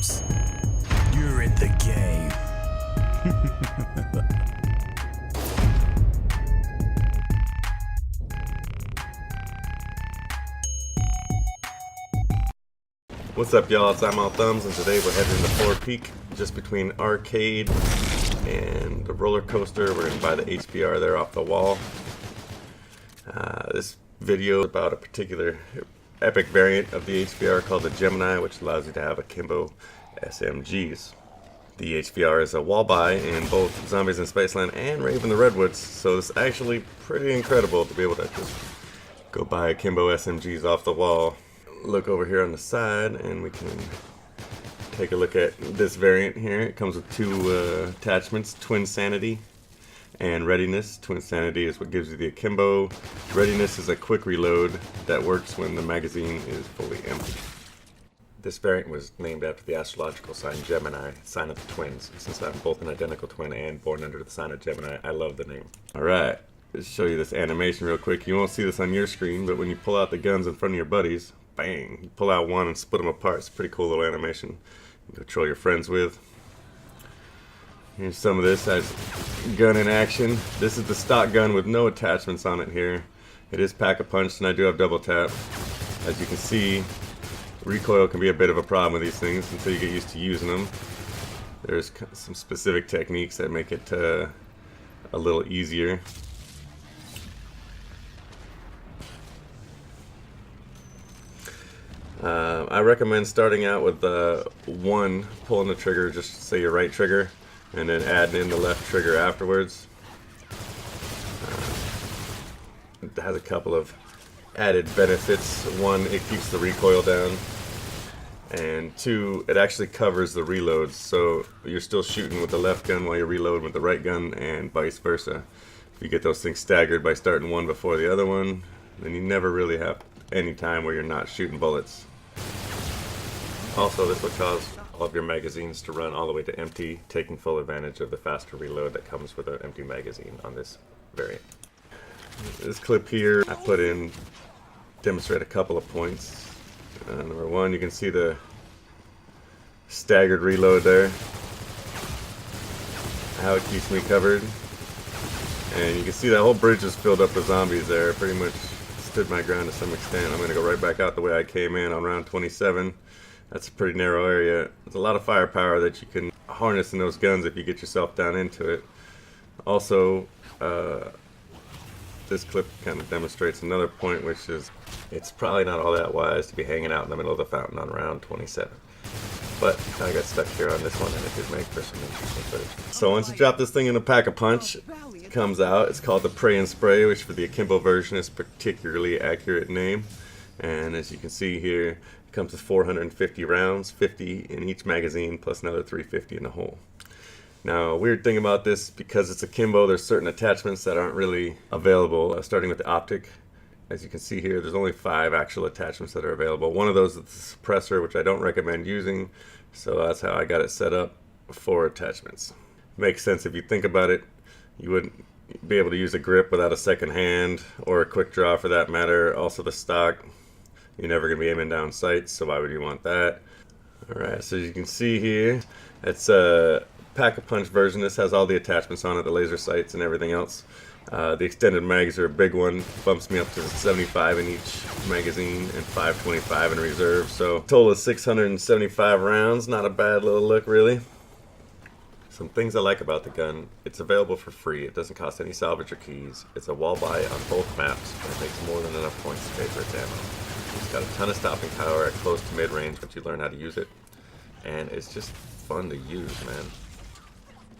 games. You're in the game. What's up, y'all? It's I'm All Thumbs, and today we're heading to Polar Peak, just between Arcade and the roller coaster. We're going to buy the HVR there off the wall. This video is about a particular epic variant of the HVR called the Gemini, which allows you to have Akimbo SMGs. The HVR is a wall buy in both Zombies in Spaceland and Rave in the Redwoods, so it's actually pretty incredible to be able to just go buy Akimbo SMGs off the wall. Look over here on the side and we can take a look at this variant here. It comes with two attachments, Twin Sanity and Readiness. Twin Sanity is what gives you the Akimbo. Readiness is a quick reload that works when the magazine is fully empty. This variant was named after the astrological sign Gemini, sign of the twins. Since I'm both an identical twin and born under the sign of Gemini, I love the name. Alright, let's show you this animation real quick. You won't see this on your screen, but when you pull out the guns in front of your buddies, bang, you pull out one and split them apart. It's a pretty cool little animation you can control your friends with. Here's some of this as gun in action. This is the stock gun with no attachments on it here. It is pack-a-punch and I do have double tap. As you can see, recoil can be a bit of a problem with these things until you get used to using them. There's some specific techniques that make it a little easier. I recommend starting out with one, pulling the trigger, just say your right trigger, and then adding in the left trigger afterwards. It has a couple of added benefits. One, it keeps the recoil down, and two, it actually covers the reloads, so you're still shooting with the left gun while you're reloading with the right gun, and vice versa. If you get those things staggered by starting one before the other one, then you never really have any time where you're not shooting bullets. Also, this will cause all of your magazines to run all the way to empty, taking full advantage of the faster reload that comes with an empty magazine on this variant. This clip here I put in demonstrate a couple of points. Number one, you can see the staggered reload there, how it keeps me covered, and you can see that whole bridge is filled up with zombies there. Pretty much stood my ground to some extent. I'm going to go right back out the way I came in on round 27. That's a pretty narrow area. There's a lot of firepower that you can harness in those guns if you get yourself down into it. Also, this clip kind of demonstrates another point, which is it's probably not all that wise to be hanging out in the middle of the fountain on round 27. But I got stuck here on this one and it did make for some interesting footage. So once you drop this thing in a pack-a-punch, it comes out. It's called the Pray and Spray, which for the Akimbo version is a particularly accurate name. And as you can see here, it comes with 450 rounds, 50 in each magazine, plus another 350 in the hole. Now, a weird thing about this, because it's Akimbo, there's certain attachments that aren't really available, starting with the optic. As you can see here, there's only 5 actual attachments that are available. One of those is the suppressor, which I don't recommend using, so that's how I got it set up, 4 attachments. Makes sense if you think about it. You wouldn't be able to use a grip without a second hand, or a quick draw for that matter. Also the stock, you're never going to be aiming down sights, so why would you want that? Alright, so as you can see here, it's a pack-a-punch version. This has all the attachments on it, the laser sights and everything else. The extended mags are a big one, bumps me up to 75 in each magazine and 525 in reserve, so total of 675 rounds. Not a bad little look, really. Some things I like about the gun: it's available for free, it doesn't cost any salvage or keys, it's a wall buy on both maps, and it makes more than enough points to pay for its ammo. It's got a ton of stopping power at close to mid-range once you learn how to use it, and it's just fun to use, man.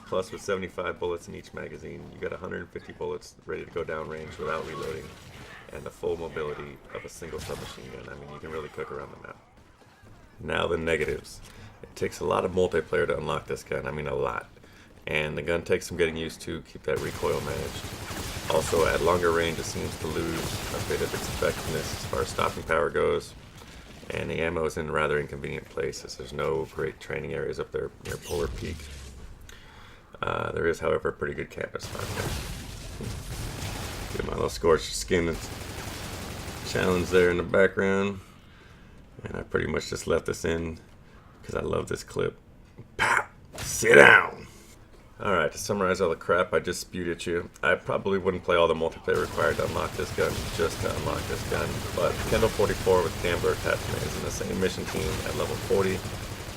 Plus, with 75 bullets in each magazine, you got 150 bullets ready to go downrange without reloading, and the full mobility of a single submachine gun. I mean, you can really cook around the map. Now the negatives. It takes a lot of multiplayer to unlock this gun, I mean a lot. And the gun takes some getting used to, keep that recoil managed. Also, at longer range, it seems to lose a bit of its effectiveness as far as stopping power goes. And the ammo is in a rather inconvenient places. There's no great training areas up there near Polar Peak. There is, however, a pretty good campus spot there. Get my little scorched skin challenge there in the background. And I pretty much just left this in because I love this clip. Pow! Sit down! Alright, to summarize all the crap I just spewed at you, I probably wouldn't play all the multiplayer required to unlock this gun just to unlock this gun, but Kendall 44 with camber attachment is in the same mission team at level 40,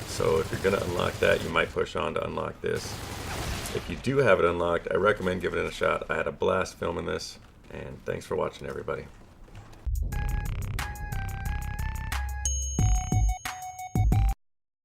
so if you're going to unlock that, you might push on to unlock this. If you do have it unlocked, I recommend giving it a shot. I had a blast filming this, and thanks for watching, everybody.